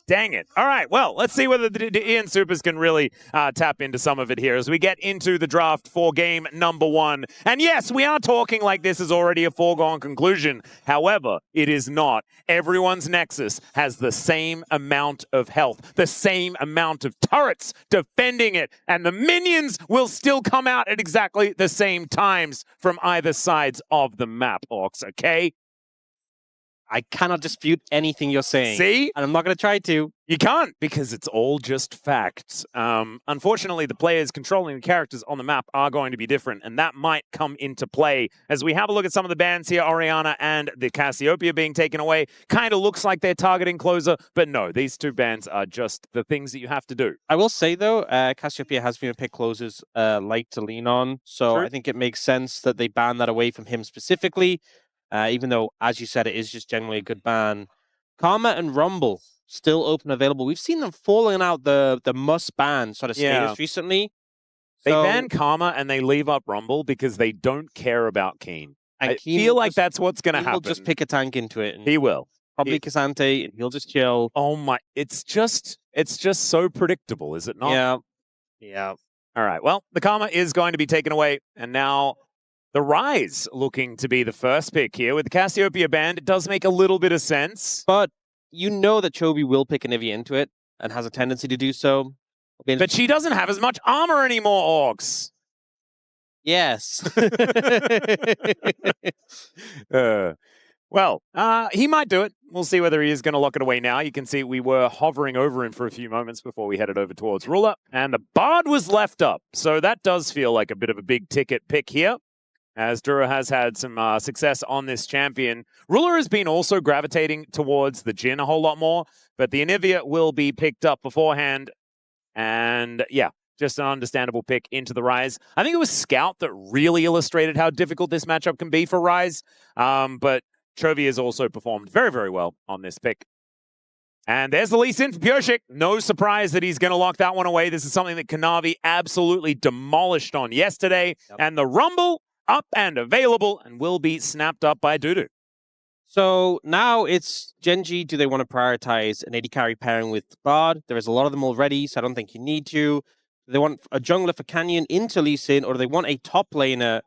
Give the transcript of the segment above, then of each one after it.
Dang it. All right, well, let's see whether the DN Soopers can really tap into some of it here as we get into the draft for game number 1. And yes, we are talking like this is already a foregone conclusion. However, it is not. Everyone's Nexus has the same amount of health, the same amount of turrets defending it, and the minions will still come out at exactly the same times from either sides of the map, Aux, okay? I cannot dispute anything you're saying. See? And I'm not going to try to. You can't, because it's all just facts. Unfortunately, the players controlling the characters on the map are going to be different, and that might come into play. As we have a look at some of the bans here, Orianna and the Cassiopeia being taken away, kind of looks like they're targeting Clozer, but no, these two bans are just the things that you have to do. I will say, though, Cassiopeia has been a pick Clozer's like to lean on, so True. I think it makes sense that they ban that away from him specifically. Even though, as you said, it is just generally a good ban. Karma and Rumble, still open available. We've seen them falling out the must-ban sort of status recently. They ban Karma and they leave up Rumble because they don't care about Kiin. I feel like that's what's going to happen. He'll just pick a tank into it. He will. Probably Cassante, and he'll just chill. Oh my, it's just so predictable, is it not? Yeah. Yeah. All right, well, the Karma is going to be taken away, and now the Ryze looking to be the first pick here. With the Cassiopeia banned, it does make a little bit of sense. But you know that Chovy will pick Anivia into it and has a tendency to do so. But she doesn't have as much armor anymore, Aux. Yes. Well, he might do it. We'll see whether he is going to lock it away now. You can see we were hovering over him for a few moments before we headed over towards Ruler. And the Bard was left up. So that does feel like a bit of a big ticket pick here, as Duro has had some success on this champion. Ruler has been also gravitating towards the Jhin a whole lot more, but the Anivia will be picked up beforehand. And yeah, just an understandable pick into the Ryze. I think it was Scout that really illustrated how difficult this matchup can be for Ryze, but Chovy has also performed very, very well on this pick. And there's the lease in for Pyosik. No surprise that he's going to lock that one away. This is something that Kanavi absolutely demolished on yesterday. Yep. And the Rumble up and available and will be snapped up by DuDu. So now it's Gen.G. Do they want to prioritize an AD carry pairing with Bard? There is a lot of them already, so I don't think you need to. Do they want a jungler for Canyon into Lee Sin, or do they want a top laner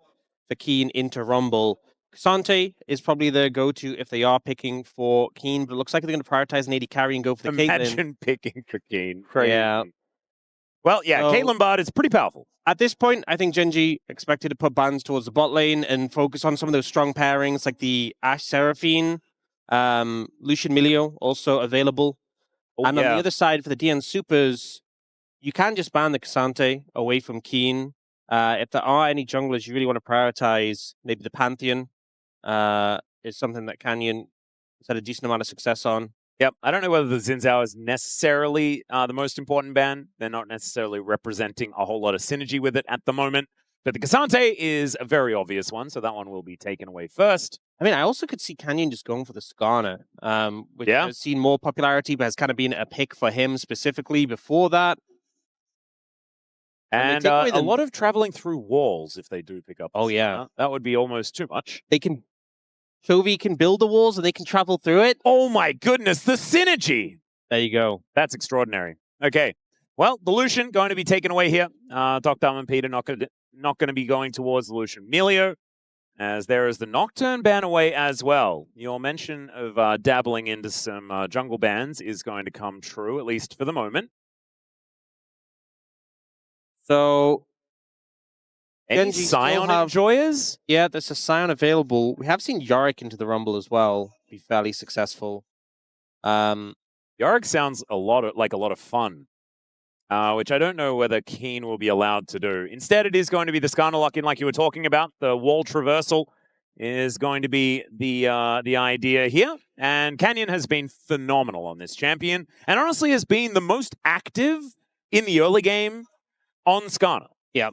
for Kiin into Rumble? Cassante is probably the go-to if they are picking for Kiin, but it looks like they're going to prioritize an AD carry and go for the Caitlyn. Imagine picking for Kiin. Crazy. Yeah. Well, yeah, so, Caitlyn Bard is pretty powerful. At this point, I think Gen.G expected to put bans towards the bot lane and focus on some of those strong pairings like the Ashe Seraphine, Lucian Milio also available. Oh, and on the other side for the DN Soopers, you can just ban the Cassante away from Kiin. If there are any junglers you really want to prioritize, maybe the Pantheon is something that Canyon has had a decent amount of success on. Yep, I don't know whether the Xin Zhao is necessarily the most important ban. They're not necessarily representing a whole lot of synergy with it at the moment. But the Cassante is a very obvious one, so that one will be taken away first. I mean, I also could see Canyon just going for the Skarner, which has seen more popularity, but has kind of been a pick for him specifically before that. And a lot of traveling through walls if they do pick up. Oh, yeah. That would be almost too much. They can... Chovy can build the walls and they can travel through it. Oh my goodness, the synergy! There you go. That's extraordinary. Okay, well, the Lucian going to be taken away here. deokdam and Peter not going to be going towards the Lucian Milio, as there is the Nocturne ban away as well. Your mention of dabbling into some jungle bans is going to come true, at least for the moment. So... Any Scion enjoyers? Yeah, there's a Scion available. We have seen Yorick into the Rumble as well. Be fairly successful. Yorick sounds like a lot of fun, which I don't know whether Kiin will be allowed to do. Instead, it is going to be the Skarner lock-in like you were talking about. The wall traversal is going to be the idea here. And Canyon has been phenomenal on this champion, and honestly has been the most active in the early game on Skarner. Yeah.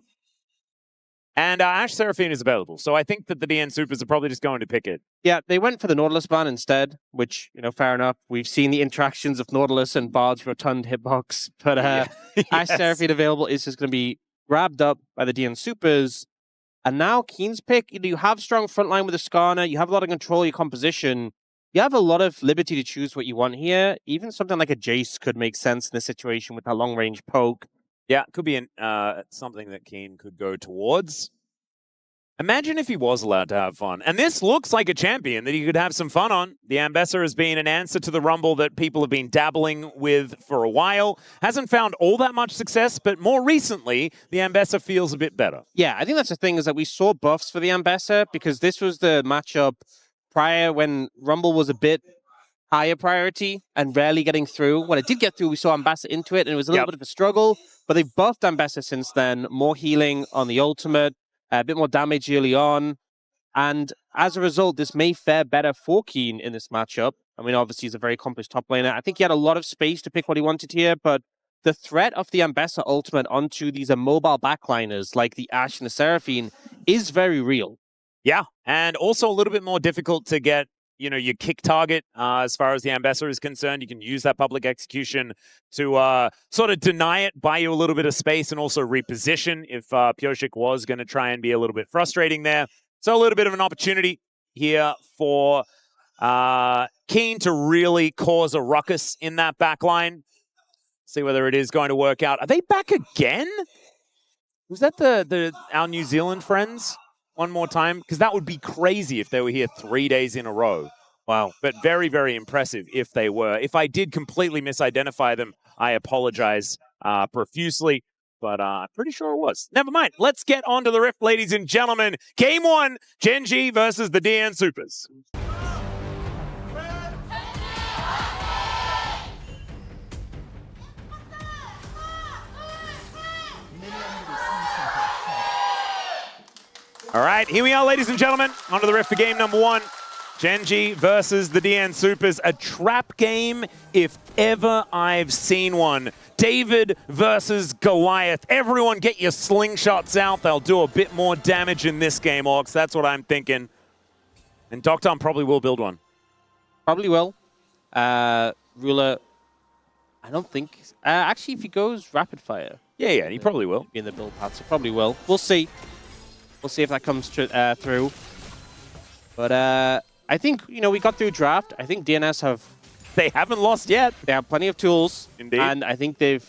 And Ashe Seraphine is available, so I think that the DN Soopers are probably just going to pick it. Yeah, they went for the Nautilus ban instead, which, you know, fair enough. We've seen the interactions of Nautilus and Bard's rotund hitbox, but yes. Ashe Seraphine available is just going to be grabbed up by the DN Soopers. And now Kiin's pick, you have strong frontline with the Skarner, you have a lot of control of your composition. You have a lot of liberty to choose what you want here. Even something like a Jace could make sense in this situation with that long-range poke. Yeah, could be something that Kiin could go towards. Imagine if he was allowed to have fun. And this looks like a champion that he could have some fun on. The Ambessa has been an answer to the Rumble that people have been dabbling with for a while. Hasn't found all that much success, but more recently, the Ambessa feels a bit better. Yeah, I think that's the thing, is that we saw buffs for the Ambessa because this was the matchup prior when Rumble was a bit higher priority and rarely getting through. When it did get through, we saw Ambessa into it, and it was a little bit of a struggle. But they've buffed Ambessa since then. More healing on the ultimate. A bit more damage early on. And as a result, this may fare better for Kiin in this matchup. I mean, obviously, he's a very accomplished top laner. I think he had a lot of space to pick what he wanted here, but the threat of the Ambessa ultimate onto these immobile backliners like the Ashe and the Seraphine is very real. Yeah, and also a little bit more difficult to get, you know, your kick target as far as the Ambessa is concerned. You can use that public execution to sort of deny it, buy you a little bit of space, and also reposition if Pyosik was going to try and be a little bit frustrating there. So a little bit of an opportunity here for Kiin to really cause a ruckus in that back line. See whether it is going to work out. Are they back again? Was that our New Zealand friends? One more time, because that would be crazy if they were here 3 days in a row. Wow. But very, very impressive if they were. If I did completely misidentify them, I apologize profusely, but I'm pretty sure it was. Never mind. Let's get on to the Rift, ladies and gentlemen. Game 1, Gen.G versus the DN SOOPers. All right, here we are, ladies and gentlemen. Onto the Rift for game number 1. Gen.G versus the DN SOOPers. A trap game, if ever I've seen one. David versus Goliath. Everyone get your slingshots out. They'll do a bit more damage in this game, Orcs. That's what I'm thinking. And deokdam probably will build one. Probably will. Ruler, I don't think... actually, if he goes rapid fire... Yeah, he probably will. Be in the build path, so probably will. We'll see. We'll see if that comes through. But I think, you know, we got through draft. I think DNS have... They haven't lost yet. They have plenty of tools. Indeed. And I think they've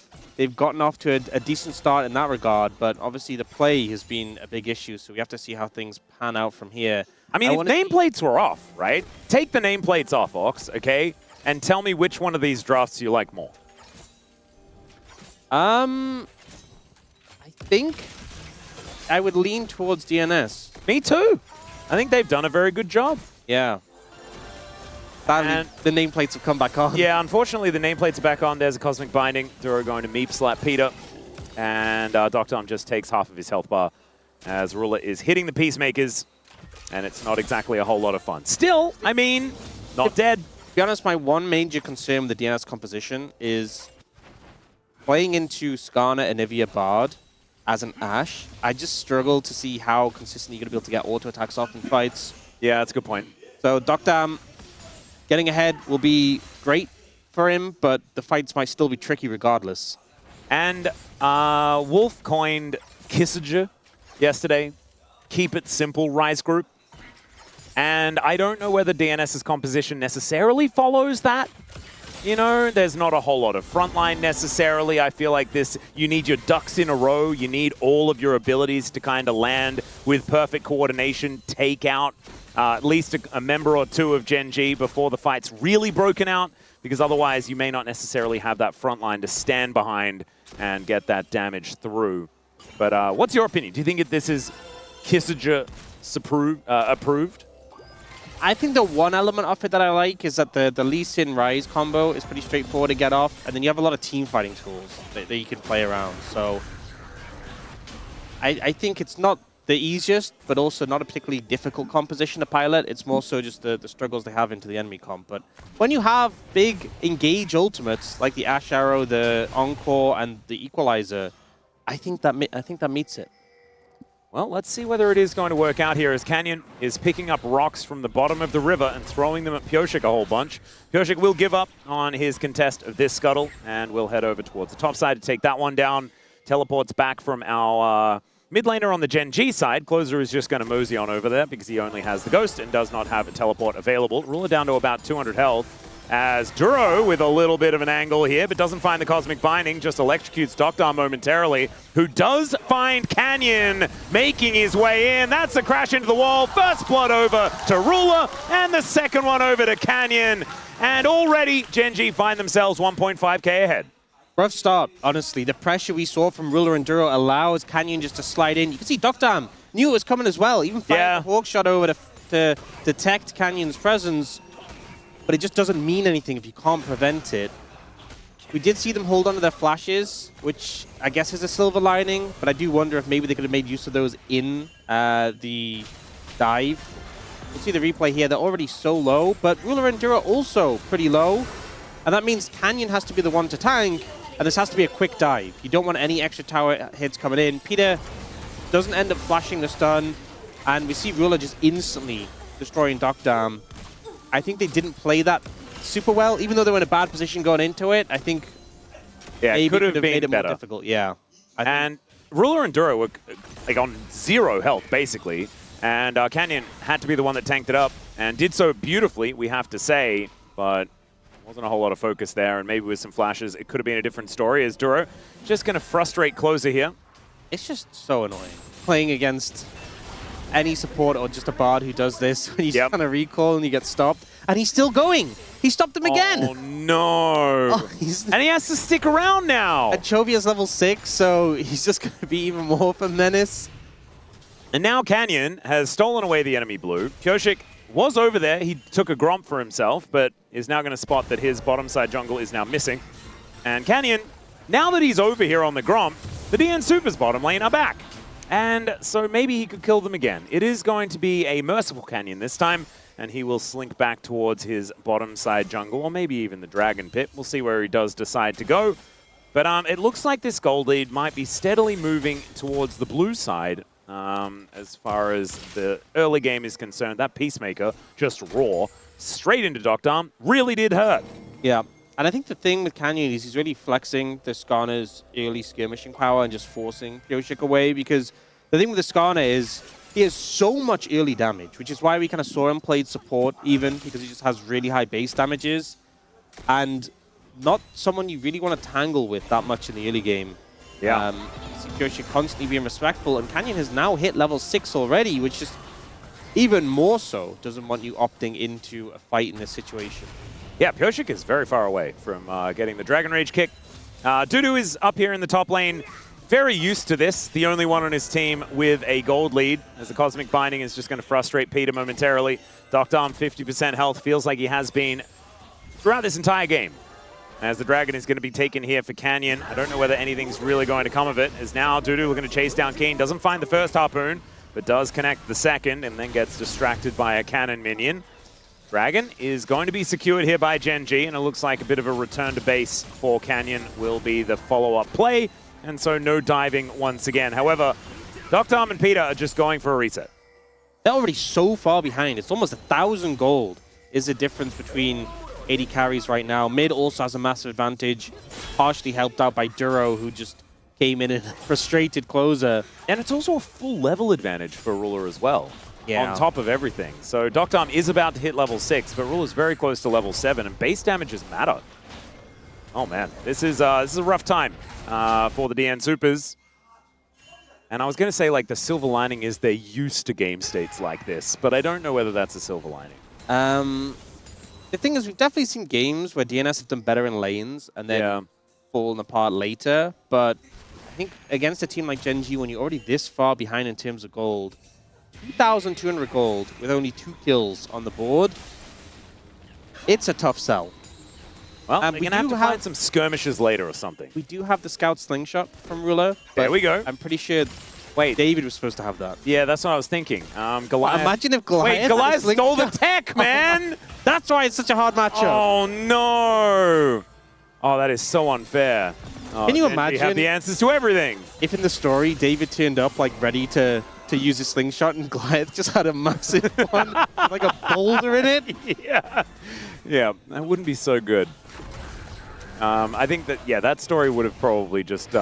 gotten off to a decent start in that regard. But obviously the play has been a big issue, so we have to see how things pan out from here. I mean, if nameplates were off, right? Take the nameplates off, Aux, okay? And tell me which one of these drafts you like more. I think I would lean towards DNS. Me too. I think they've done a very good job. Yeah. Sadly, the nameplates have come back on. Yeah, unfortunately, the nameplates are back on. There's a Cosmic Binding. Duro going to Meep slap Peter. And deokdam just takes half of his health bar as Ruler is hitting the Peacemakers. And it's not exactly a whole lot of fun. Still, I mean, not dead. To be honest, my one major concern with the DNS composition is playing into Skarner, Anivia, Bard as an Ashe. I just struggle to see how consistently you're going to be able to get auto attacks off in fights. Yeah, that's a good point. So deokdam getting ahead will be great for him, but the fights might still be tricky regardless. And Wolf coined Kissinger yesterday. Keep it simple, Ryze group. And I don't know whether DNS's composition necessarily follows that. You know, there's not a whole lot of frontline necessarily. I feel like this, you need your ducks in a row. You need all of your abilities to kind of land with perfect coordination, take out at least a member or two of Gen.G before the fight's really broken out, because otherwise you may not necessarily have that frontline to stand behind and get that damage through. But what's your opinion? Do you think this is Kissinger approved? I think the one element of it that I like is that the Lee Sin Ryze combo is pretty straightforward to get off, and then you have a lot of team fighting tools that you can play around. So I think it's not the easiest, but also not a particularly difficult composition to pilot. It's more so just the struggles they have into the enemy comp. But when you have big engage ultimates like the Ashe Arrow, the Encore, and the Equalizer, I think that meets it. Well, let's see whether it is going to work out here as Canyon is picking up rocks from the bottom of the river and throwing them at Pyosik a whole bunch. Pyosik will give up on his contest of this scuttle and will head over towards the top side to take that one down. Teleports back from our Mid laner on the Gen.G side, Clozer is just going to mosey on over there because he only has the Ghost and does not have a teleport available. Ruler down to about 200 health as Duro with a little bit of an angle here, but doesn't find the Cosmic Binding, just electrocutes deokdam momentarily, who does find Canyon making his way in. That's a crash into the wall. First blood over to Ruler, and the second one over to Canyon. And already Gen.G find themselves 1.5k ahead. Rough start, honestly. The pressure we saw from Ruler and Duro allows Canyon just to slide in. You can see deokdam knew it was coming as well. Even fired the Hawk shot over to detect Canyon's presence. But it just doesn't mean anything if you can't prevent it. We did see them hold onto their flashes, which I guess is a silver lining. But I do wonder if maybe they could have made use of those in the dive. We'll see the replay here. They're already so low. But Ruler and Duro also pretty low. And that means Canyon has to be the one to tank. And this has to be a quick dive. You don't want any extra tower hits coming in. Peter doesn't end up flashing the stun. And we see Ruler just instantly destroying deokdam. I think they didn't play that super well, even though they were in a bad position going into it. I think maybe it could have made it better. more difficult. Yeah. And Ruler and Duro were like on 0 health, basically. And Canyon had to be the one that tanked it up and did so beautifully, we have to say. But wasn't a whole lot of focus there, and maybe with some flashes, it could have been a different story as Duro just going to frustrate Clozer here. It's just so annoying playing against any support or just a bard who does this when he's trying to recall and you get stopped. And he's still going. He stopped him again. Oh, no. Oh, and he has to stick around now. And Chovy is level 6, so he's just going to be even more of a menace. And now Canyon has stolen away the enemy blue. Pyosik was over there. He took a Gromp for himself, but is now going to spot that his bottom side jungle is now missing. And Canyon, now that he's over here on the Gromp, the DN SOOPers bottom lane are back. And so maybe he could kill them again. It is going to be a merciful Canyon this time, and he will slink back towards his bottom side jungle, or maybe even the Dragon Pit. We'll see where he does decide to go. But it looks like this gold lead might be steadily moving towards the blue side. As far as the early game is concerned, that Peacemaker, just raw, straight into deokdam, really did hurt. Yeah, and I think the thing with Canyon is he's really flexing the Skarner's early skirmishing power and just forcing Pyosik away, because the thing with the Skarner is he has so much early damage, which is why we kind of saw him played support even, because he just has really high base damages, and not someone you really want to tangle with that much in the early game. Yeah. Pyosik constantly being respectful, and Canyon has now hit level 6 already, which just even more so doesn't want you opting into a fight in this situation. Yeah, Pyosik is very far away from getting the Dragon Rage kick. DuDu is up here in the top lane, very used to this, the only one on his team with a gold lead, as the Cosmic Binding is just going to frustrate Peter momentarily. deokdam 50% health, feels like he has been throughout this entire game. As the Dragon is going to be taken here for Canyon. I don't know whether anything's really going to come of it, as now DuDu looking to chase down Kiin. Doesn't find the first Harpoon, but does connect the second, and then gets distracted by a cannon minion. Dragon is going to be secured here by Gen.G, and it looks like a bit of a return to base for Canyon will be the follow-up play, and so no diving once again. However, deokdam and Peter are just going for a reset. They're already so far behind. It's almost 1,000 gold is the difference between AD carries right now. Mid also has a massive advantage, partially helped out by Duro, who just came in and frustrated Clozer. And it's also a full level advantage for Ruler as well, on top of everything. So deokdam is about to hit level 6, but Ruler's very close to level 7, and base damages matter. Oh man, this is a rough time for the DN SOOPers. And I was going to say, like, the silver lining is they're used to game states like this, but I don't know whether that's a silver lining. The thing is, we've definitely seen games where DNS have done better in lanes and then fallen apart later. But I think against a team like Gen.G, when you're already this far behind in terms of gold, 2,200 gold with only 2 kills on the board, it's a tough sell. Well, we're going to have to find some skirmishes later or something. We do have the Scout Slingshot from Ruler. There we go. I'm pretty sure David was supposed to have that. Yeah, that's what I was thinking. Goliath. Imagine if Goliath... Wait, Goliath stole the tech, man! That's why it's such a hard matchup. Oh, no! Oh, that is so unfair. Oh, can you imagine... We have the answers to everything. If in the story, David turned up, like, ready to use his slingshot, and Goliath just had a massive one, with, like, a boulder in it? Yeah. Yeah, that wouldn't be so good. I think that, yeah, that story would have probably just,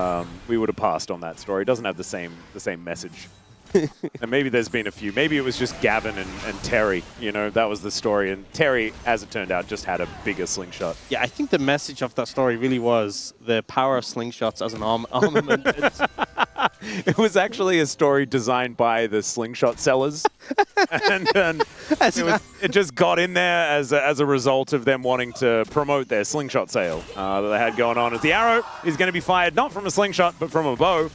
we would have passed on that story. It doesn't have the same message. And maybe there's been a few. Maybe it was just Gavin and Terry, you know, that was the story. And Terry, as it turned out, just had a bigger slingshot. Yeah, I think the message of that story really was the power of slingshots as an armament. It was actually a story designed by the slingshot sellers. and it just got in there as a result of them wanting to promote their slingshot sale that they had going on. As the arrow is going to be fired not from a slingshot, but from a bow.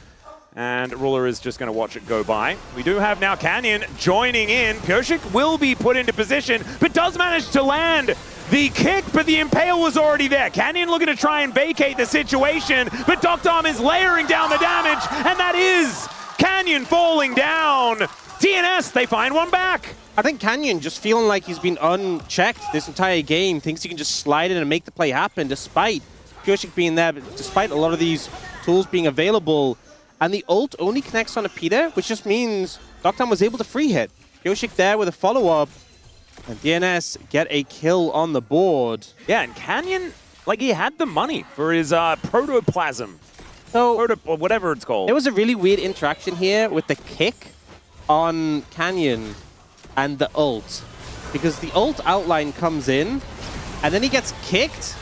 And Ruler is just going to watch it go by. We do have now Canyon joining in. Pyosik will be put into position, but does manage to land the kick, but the Impale was already there. Canyon looking to try and vacate the situation, but deokdam is layering down the damage, and that is Canyon falling down. DNS, they find one back. I think Canyon just feeling like he's been unchecked this entire game, thinks he can just slide in and make the play happen despite Pyosik being there, but despite a lot of these tools being available. And the ult only connects on a Peter, which just means deokdam was able to free hit. Pyosik there with a follow-up. And DNS get a kill on the board. Yeah, and Canyon, like, he had the money for his protoplasm. So, whatever it's called. There was a really weird interaction here with the kick on Canyon and the ult. Because the ult outline comes in, and then he gets kicked,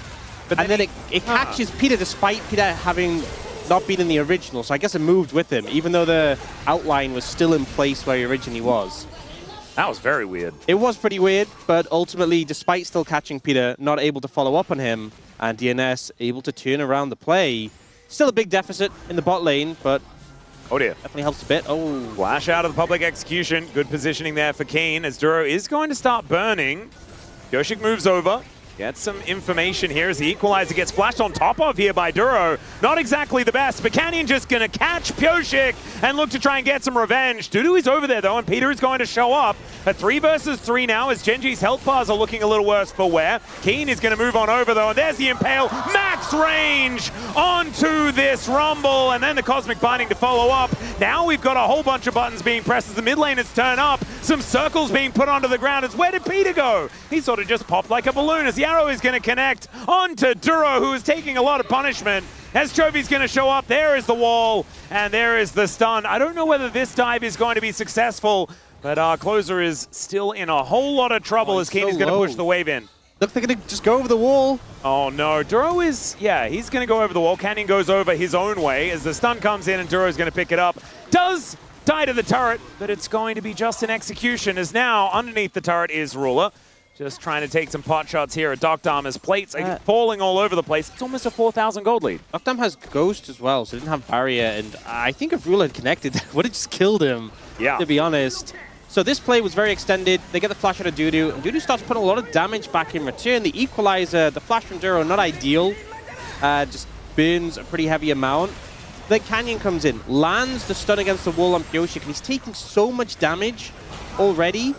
and then it catches Peter despite Peter having not been in the original, so I guess it moved with him, even though the outline was still in place where he originally was. That was very weird. It was pretty weird, but ultimately, despite still catching Peter, not able to follow up on him, and DNS able to turn around the play. Still a big deficit in the bot lane, but oh dear, definitely helps a bit. Oh, flash out of the public execution. Good positioning there for Kiin, as Duro is going to start burning. Pyosik moves over. Gets some information here as the equalizer gets flashed on top of here by Duro. Not exactly the best, but Canyon just going to catch Pyosik and look to try and get some revenge. DuDu is over there though, and Peter is going to show up. A 3 versus 3 now as Gen.G's health bars are looking a little worse for wear. Kiin is going to move on over though, and there's the Impale. Max range onto this Rumble, and then the Cosmic Binding to follow up. Now we've got a whole bunch of buttons being pressed as the mid laners turn up. Some circles being put onto the ground. As where did Peter go? He sort of just popped like a balloon as the arrow is going to connect onto Duro, who is taking a lot of punishment. As Chovy's going to show up, there is the wall, and there is the stun. I don't know whether this dive is going to be successful, but Clozer is still in a whole lot of trouble as Kiin is going to push the wave in. Look, they're going to just go over the wall. Oh no, Duro is, yeah, he's going to go over the wall. Canyon goes over his own way as the stun comes in and Duro is going to pick it up. Does die to the turret, but it's going to be just an execution, as now underneath the turret is Ruler. Just trying to take some pot shots here at deokdam as plates are falling all over the place. It's almost a 4,000 gold lead. deokdam has Ghost as well, so it didn't have barrier, and I think if Ruler had connected, that would have just killed him, to be honest. So this play was very extended. They get the flash out of DuDu, and DuDu starts putting a lot of damage back in return. The equalizer, the flash from Duro, not ideal. Just burns a pretty heavy amount. Then Canyon comes in, lands the stun against the wall on Pyosik, and he's taking so much damage already.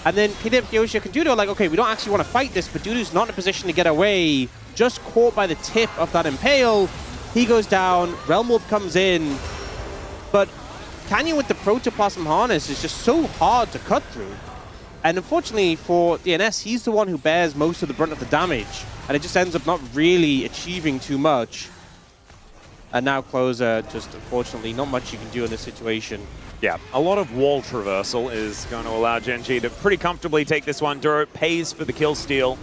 And then Peter, Pyosik, and DuDu are like, okay, we don't actually want to fight this, but DuDu's not in a position to get away. Just caught by the tip of that Impale. He goes down, Realm Orb comes in, but Canyon with the Protoplasm Harness is just so hard to cut through. And unfortunately for DNS, he's the one who bears most of the brunt of the damage, and it just ends up not really achieving too much. And now Clozer, just unfortunately, not much you can do in this situation. Yeah, a lot of wall traversal is going to allow Gen.G to pretty comfortably take this one. Duro pays for the kill steal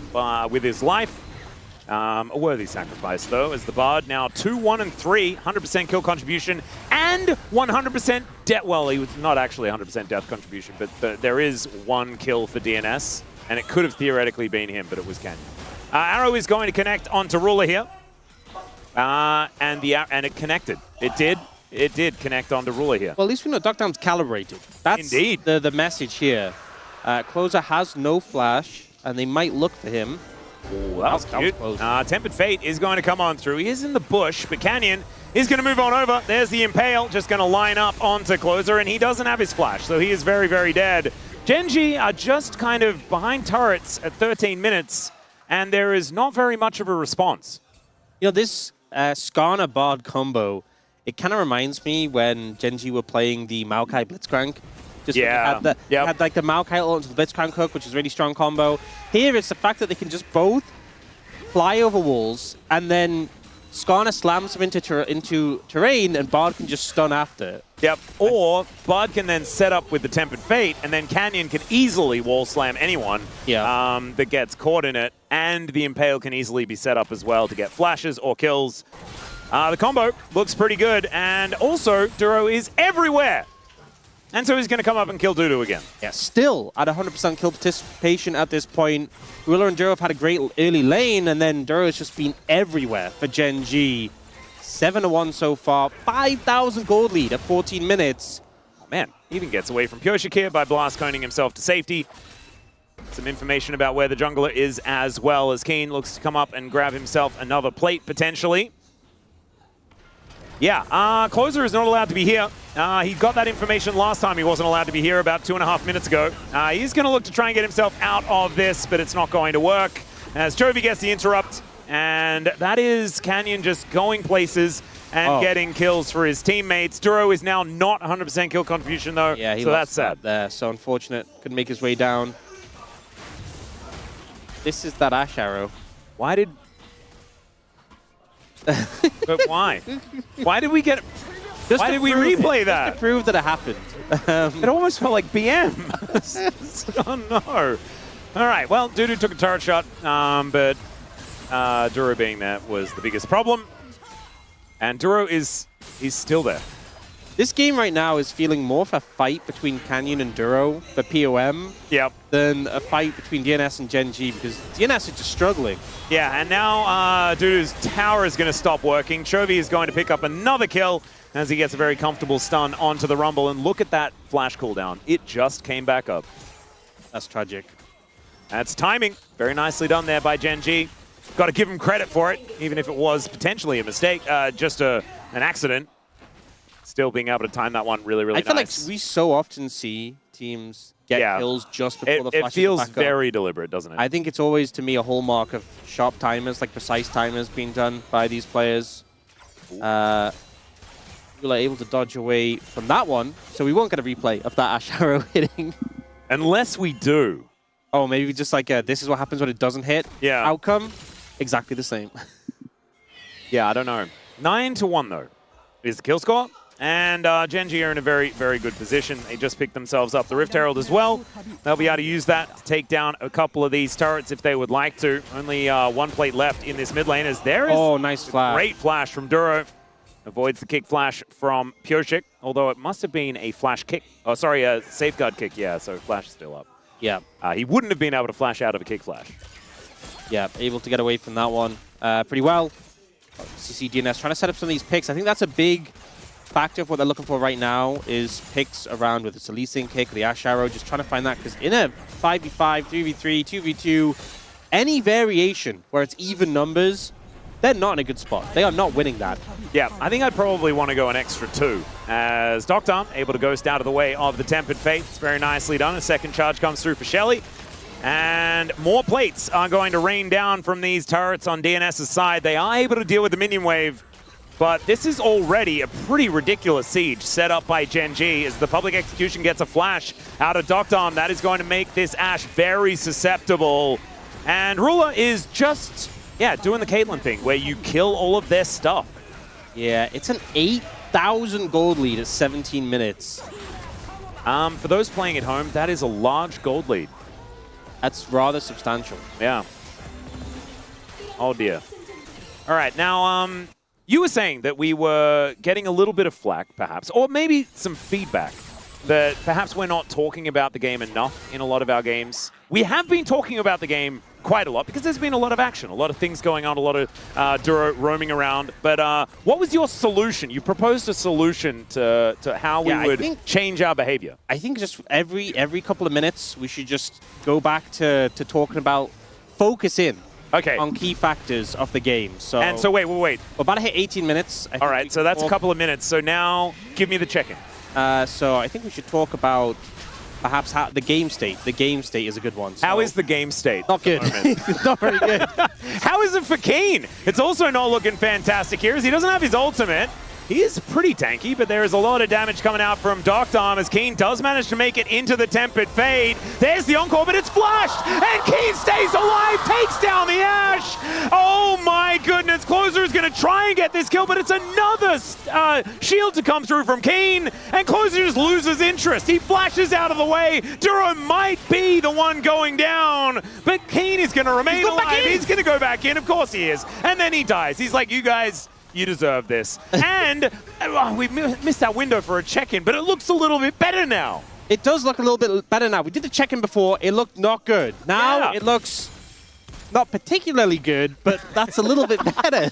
with his life. A worthy sacrifice, though, as the Bard now 2-1-3, 100% kill contribution, and 100% death. Well, he was not actually 100% death contribution, but there is one kill for DNS, and it could have theoretically been him, but it was Canyon. Arrow is going to connect onto Ruler here, and it connected. It did connect onto Ruler here. Well, at least we know deokdam's calibrated. That's indeed the message here. Clozer has no flash, and they might look for him. Ooh, that was cute. Tempered Fate is going to come on through. He is in the bush, but Canyon is going to move on over. There's the Impale, just going to line up onto Clozer, and he doesn't have his flash, so he is very, very dead. Gen.G are just kind of behind turrets at 13 minutes, and there is not very much of a response. You know, this Skarner Bard combo, it kind of reminds me when Gen.G were playing the Maokai Blitzcrank. Just had like the Maokai ult into the Blitzcrank hook, which is a really strong combo. Here it's the fact that they can just both fly over walls, and then Skarner slams him into terrain, and Bard can just stun after. Yep, or Bard can then set up with the Tempered Fate, and then Canyon can easily wall slam anyone that gets caught in it, and the Impale can easily be set up as well to get flashes or kills. The combo looks pretty good, and also Duro is everywhere. And so he's going to come up and kill DuDu again. Yeah, still at 100% kill participation at this point. Ruler and Duro have had a great early lane, and then Duro has just been everywhere for Gen.G. 7-1 so far, 5,000 gold lead at 14 minutes. Oh, man, he even gets away from Pyosik here by blast coning himself to safety. Some information about where the jungler is as well, as Kiin looks to come up and grab himself another plate potentially. Yeah, Clozer is not allowed to be here. He got that information last time he wasn't allowed to be here about 2.5 minutes ago. He's going to look to try and get himself out of this, but it's not going to work as Chovy gets the interrupt. And that is Canyon just going places and getting kills for his teammates. Duro is now not 100% kill contribution, though, yeah, he so that's sad. There, so unfortunate. Couldn't make his way down. This is that Ashe arrow. Why did... But why? Why did we get... Why did we replay that? Just to prove that it happened. It almost felt like BM. Oh, no. All right, well, DuDu took a turret shot, but Duro being there was the biggest problem. And Duro he's still there. This game right now is feeling more of a fight between Canyon and Duro for POM than a fight between DNS and Gen.G, because DNS is just struggling. Yeah, and now DuDu's tower is going to stop working. Chovy is going to pick up another kill as he gets a very comfortable stun onto the Rumble. And look at that flash cooldown. It just came back up. That's tragic. That's timing. Very nicely done there by Gen.G. Got to give him credit for it, even if it was potentially a mistake, just an accident. Still being able to time that one really, really nice. I feel like we so often see teams get kills just before the flash. It feels very deliberate, doesn't it? I think it's always, to me, a hallmark of sharp timers, like precise timers being done by these players. We were able to dodge away from that one, so we won't get a replay of that Ashe arrow hitting. Unless we do. Oh, maybe just like this is what happens when it doesn't hit. Yeah. Outcome, exactly the same. Yeah, I don't know. 9-1, though, is the kill score. And Gen.G are in a very, very good position. They just picked themselves up the Rift Herald as well. They'll be able to use that to take down a couple of these turrets if they would like to. Only one plate left in this mid lane as there is nice flash. Great flash from Duro. Avoids the kick flash from Pyosik, although it must have been a flash kick. Oh, sorry, a safeguard kick. Yeah, so flash is still up. Yeah. He wouldn't have been able to flash out of a kick flash. Yeah, able to get away from that one pretty well. CC DNS trying to set up some of these picks. I think that's a big factor of what they're looking for right now is picks around with the Elysian kick, the Ashe arrow, just trying to find that, because in a 5v5, 3v3, 2v2, any variation where it's even numbers, they're not in a good spot. They are not winning that. Yeah, I think I'd probably want to go an extra 2, as deokdam able to ghost out of the way of the Tempered Fate. It's very nicely done. A second charge comes through for Shelly. And more plates are going to rain down from these turrets on DNS's side. They are able to deal with the minion wave, but this is already a pretty ridiculous siege set up by Gen.G as the public execution gets a flash out of deokdam. That is going to make this Ashe very susceptible. And Ruler is just, doing the Caitlyn thing where you kill all of their stuff. Yeah, it's an 8,000 gold lead at 17 minutes. For those playing at home, that is a large gold lead. That's rather substantial. Yeah. Oh, dear. All right, now, you were saying that we were getting a little bit of flack, perhaps, or maybe some feedback that perhaps we're not talking about the game enough in a lot of our games. We have been talking about the game quite a lot because there's been a lot of action, a lot of things going on, a lot of Duro roaming around. But what was your solution? You proposed a solution to how we would change our behavior. I think just every couple of minutes we should just go back to talking about focus in. Okay. On key factors of the game. So wait. We're about to hit 18 minutes. All right, so that's a couple of minutes. So now give me the check-in. So I think we should talk about perhaps how the game state. The game state is a good one. So how is the game state? Not good. It's not very good. How is it for Kiin? It's also not looking fantastic here as he doesn't have his ultimate. He is pretty tanky, but there is a lot of damage coming out from deokdam as Kiin does manage to make it into the Tempered Fade. There's the Encore, but it's flushed, and Kiin stays alive, takes down the Ashe. Oh my goodness, Clozer is going to try and get this kill, but it's another shield to come through from Kiin, and Clozer just loses interest. He flashes out of the way. Duro might be the one going down, but Kiin is going to remain alive. He's going to go back in, of course he is, and then he dies. He's like, you guys, you deserve this. And we missed that window for a check-in, but it looks a little bit better now. It does look a little bit better now. We did the check-in before. It looked not good. Now it looks not particularly good, but that's a little bit better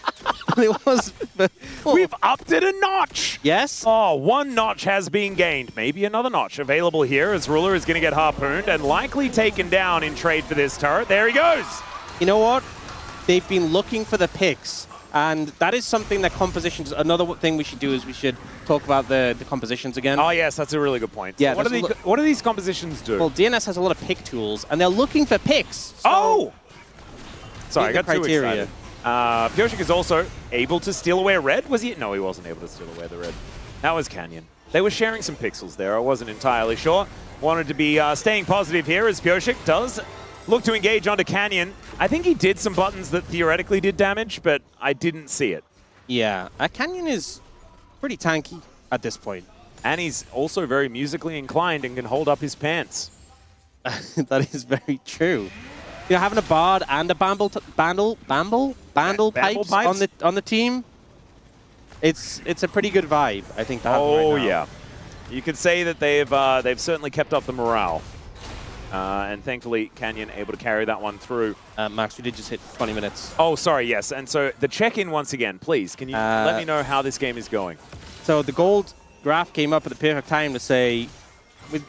than it was before. We've upped it a notch. Yes. Oh, one notch has been gained. Maybe another notch available here as Ruler is going to get harpooned and likely taken down in trade for this turret. There he goes. You know what? They've been looking for the picks. And that is something that compositions, another thing we should do is we should talk about the compositions again. Oh yes, that's a really good point. Yeah, so what do these compositions do? Well, DNS has a lot of pick tools, and they're looking for picks. So oh! Sorry, I got criteria. too excited. Pyosik is also able to steal away a red. Was he? No, he wasn't able to steal away the red. That was Canyon. They were sharing some pixels there. I wasn't entirely sure. Wanted to be staying positive here as Pyosik does look to engage onto Canyon. I think he did some buttons that theoretically did damage, but I didn't see it. Yeah, Canyon is pretty tanky at this point. And he's also very musically inclined and can hold up his pants. That is very true. You know, having a Bard and a Bandle pipes on the team, it's a pretty good vibe, I think. Oh yeah, you could say that they've certainly kept up the morale. And thankfully, Canyon able to carry that one through. Max, we did just hit 20 minutes. Oh, sorry, yes. And so the check-in once again, please. Can you let me know how this game is going? So the gold graph came up at the perfect time to say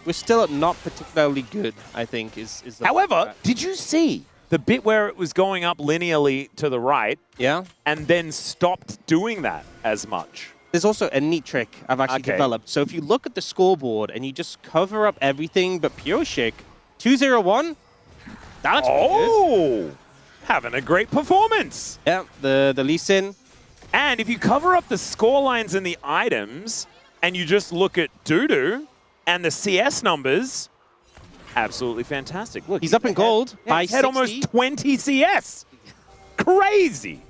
we're still at not particularly good, I think, is the However, did you see the bit where it was going up linearly to the right? Yeah. And then stopped doing that as much? There's also a neat trick I've actually developed. So if you look at the scoreboard and you just cover up everything but Pyosik, 2-0-1. That's good. Having a great performance. Yeah, the Lee Sin. And if you cover up the score lines and the items, and you just look at DuDu and the CS numbers, absolutely fantastic. Look, he's up in gold by he's had almost 20 CS. Crazy.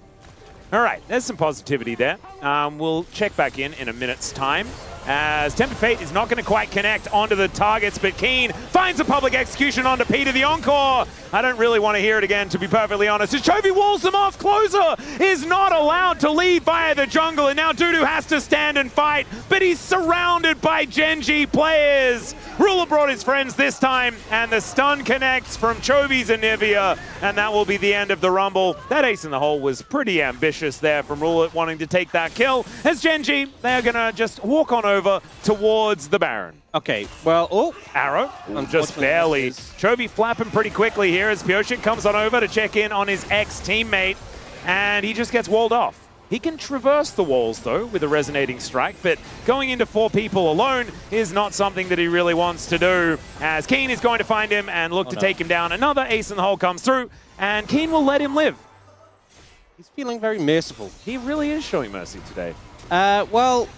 All right, there's some positivity there. We'll check back in a minute's time. As Tempered Fate is not going to quite connect onto the targets, but Kiin finds a public execution onto Peter the Encore. I don't really want to hear it again, to be perfectly honest. As Chovy walls them off, Clozer is not allowed to lead via the jungle, and now DuDu has to stand and fight, but he's surrounded by Gen.G players. Ruler brought his friends this time, and the stun connects from Chovy's Anivia, and that will be the end of the Rumble. That ace in the hole was pretty ambitious there from Ruler wanting to take that kill. As Gen.G, they're going to just walk on over towards the Baron. Okay, well, arrow, just barely. Chovy flapping pretty quickly here as Pyosik comes on over to check in on his ex-teammate, and he just gets walled off. He can traverse the walls, though, with a resonating strike, but going into 4 people alone is not something that he really wants to do, as Kiin is going to find him and look to take him down. Another ace in the hole comes through, and Kiin will let him live. He's feeling very merciful. He really is showing mercy today. Well,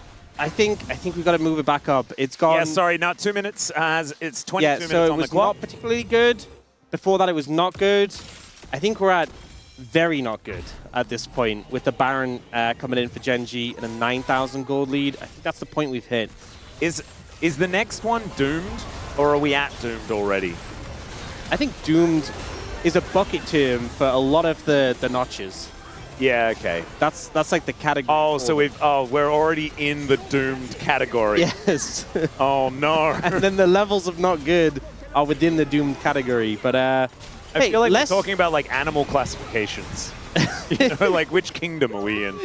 I think we've got to move it back up. It's gone. Yeah, sorry, not 2 minutes, as it's 22 minutes so it on the was clock. not particularly good. Before that, it was not good. I think we're at very not good at this point, with the Baron coming in for Gen.G and a 9,000 gold lead. I think that's the point we've hit. Is the next one doomed, or are we at doomed already? I think doomed is a bucket term for a lot of the notches. Yeah, okay. That's like the category. Oh, so we're already in the doomed category. Yes. Oh no. And then the levels of not good are within the doomed category. But I feel like we're talking about like animal classifications. You know, like which kingdom are we in?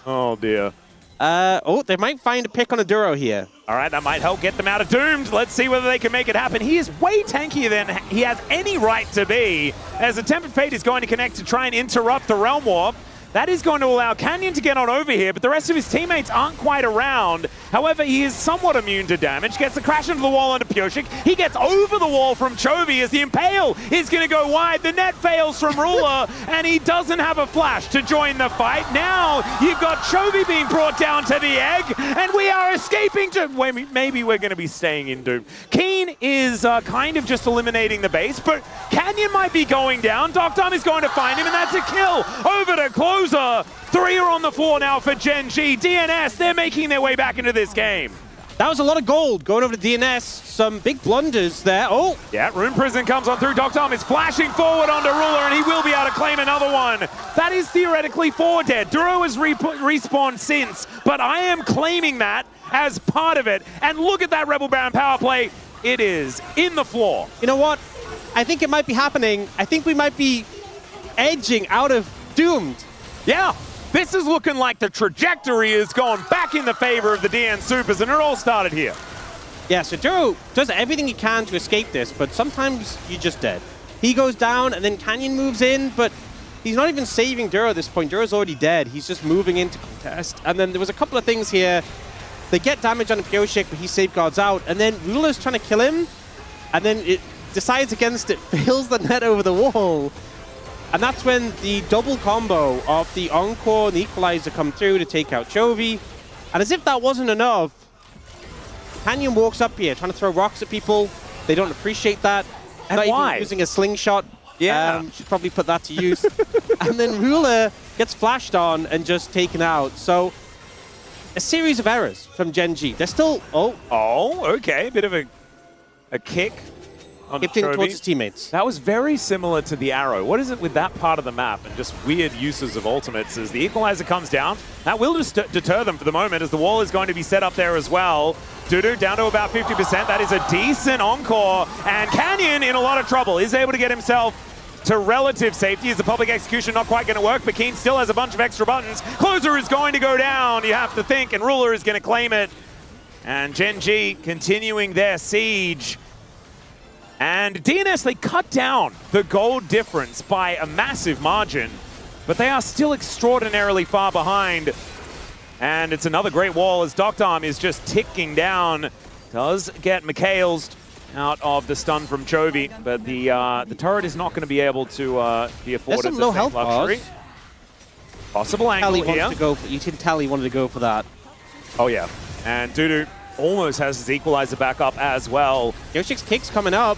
Oh dear. They might find a pick on a Duro here. All right, that might help get them out of doomed. Let's see whether they can make it happen. He is way tankier than he has any right to be, as the Tempered Fate is going to connect to try and interrupt the Realm Warp. That is going to allow Canyon to get on over here, but the rest of his teammates aren't quite around. However, he is somewhat immune to damage. Gets the crash into the wall onto Pyosik. He gets over the wall from Chovy as the Impale is going to go wide. The net fails from Ruler, and he doesn't have a flash to join the fight. Now you've got Chovy being brought down to the egg, and we are escaping to... Maybe we're going to be staying in Doom. Kiin is kind of just eliminating the base, but Canyon might be going down. deokdam is going to find him, and that's a kill. Over to Clozer. 3 are on the floor now for Gen.G. DNS, they're making their way back into this game. That was a lot of gold going over to DNS. Some big blunders there. Oh! Yeah, Rune Prison comes on through. deokdam is flashing forward onto Ruler, and he will be able to claim another one. That is theoretically 4 dead. Duro has respawned since, but I am claiming that as part of it. And look at that Rebel Baron power play. It is in the floor. You know what? I think it might be happening. I think we might be edging out of Doomed. Yeah, this is looking like the trajectory is going back in the favor of the DN SOOPers, and it all started here. Yeah, so Duro does everything he can to escape this, but sometimes you're just dead. He goes down, and then Canyon moves in, but he's not even saving Duro at this point. Duro's already dead. He's just moving into contest. And then there was a couple of things here. They get damage on Pyosik, but he safeguards out, and then Ruler's trying to kill him, and then it decides against it, fails the net over the wall. And that's when the double combo of the Encore and the Equalizer come through to take out Chovy. And as if that wasn't enough, Canyon walks up here trying to throw rocks at people. They don't appreciate that. And not why? Even using a slingshot. Yeah. Should probably put that to use. And then Ruler gets flashed on and just taken out. So a series of errors from Gen.G. They're still... Oh, okay. Bit of a kick. Kicked in towards his teammates. That was very similar to the arrow. What is it with that part of the map and just weird uses of ultimates? As the Equalizer comes down, that will just deter them for the moment, as the wall is going to be set up there as well. DuDu down to about 50%. That is a decent encore. And Canyon in a lot of trouble. Is able to get himself to relative safety. Is the public execution not quite going to work? But Kiin still has a bunch of extra buttons. Clozer is going to go down, you have to think, and Ruler is going to claim it. And Gen.G continuing their siege. And DNS, they cut down the gold difference by a massive margin, but they are still extraordinarily far behind. And it's another great wall as deokdam is just ticking down. Does get Mikhail's out of the stun from Chovy, but the turret is not going to be able to be afforded some the low same health luxury. Possible angle here. You can tell he wanted to go for that. Oh yeah, and DuDu almost has his Equalizer back up as well. Pyosik's kick's coming up.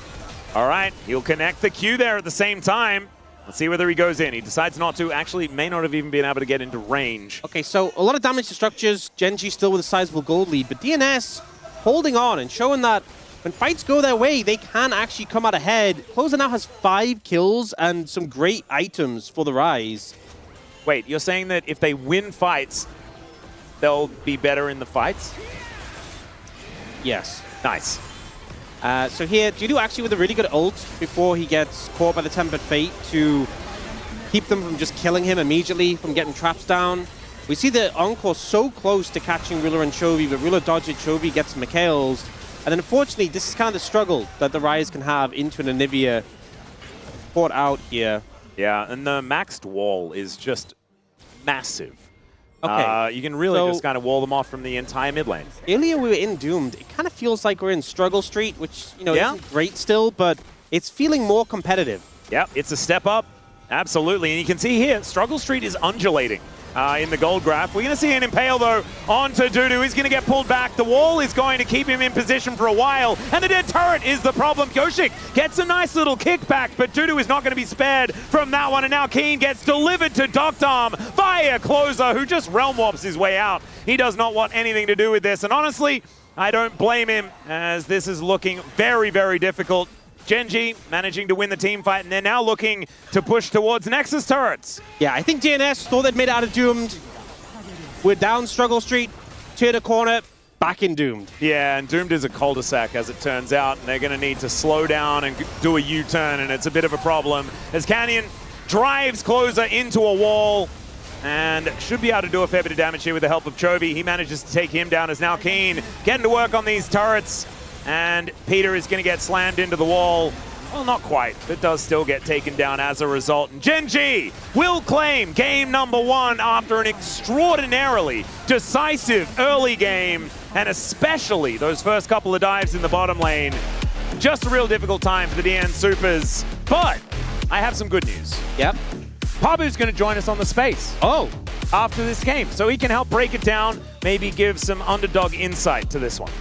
All right, he'll connect the Q there at the same time. Let's see whether he goes in. He decides not to. Actually, may not have even been able to get into range. Okay, so a lot of damage to structures. Gen.G still with a sizable gold lead, but DNS holding on and showing that when fights go their way, they can actually come out ahead. Clozer now has 5 kills and some great items for the Ryze. Wait, you're saying that if they win fights, they'll be better in the fights? Yes. Nice. So here, DuDu actually with a really good ult before he gets caught by the Tempered Fate to keep them from just killing him immediately, from getting traps down. We see the Encore so close to catching Ruler and Chovy, but Ruler dodges Chovy, gets Mikhail's. And then unfortunately, this is kind of the struggle that the Ryze can have into an Anivia port out here. Yeah, and the maxed wall is just massive. Okay. You can really just kind of wall them off from the entire mid lane. Earlier we were in Doomed. It kind of feels like we're in Struggle Street, which, you know, isn't great still, but it's feeling more competitive. Yeah, it's a step up. Absolutely. And you can see here, Struggle Street is undulating in the gold graph. We're going to see an Impale, though, onto DuDu. He's going to get pulled back. The wall is going to keep him in position for a while. And the dead turret is the problem. Pyosik gets a nice little kickback, but DuDu is not going to be spared from that one. And now Kiin gets delivered to deokdam via Clozer, who just realm warps his way out. He does not want anything to do with this. And honestly, I don't blame him, as this is looking very, very difficult. Gen.G managing to win the team fight, and they're now looking to push towards Nexus turrets. Yeah, I think DNS thought they'd made it out of Doomed. We're down Struggle Street, turn a corner, back in Doomed. Yeah, and Doomed is a cul-de-sac, as it turns out, and they're going to need to slow down and do a U-turn, and it's a bit of a problem. As Canyon drives Clozer into a wall, and should be able to do a fair bit of damage here with the help of Chovy. He manages to take him down, as now Kiin getting to work on these turrets. And Peter is going to get slammed into the wall. Well, not quite. It does still get taken down as a result. And Gen.G will claim game number 1 after an extraordinarily decisive early game, and especially those first couple of dives in the bottom lane. Just a real difficult time for the DN SOOPers. But I have some good news. Yep. Pabu's going to join us on the space. Oh. After this game, so he can help break it down, maybe give some underdog insight to this one.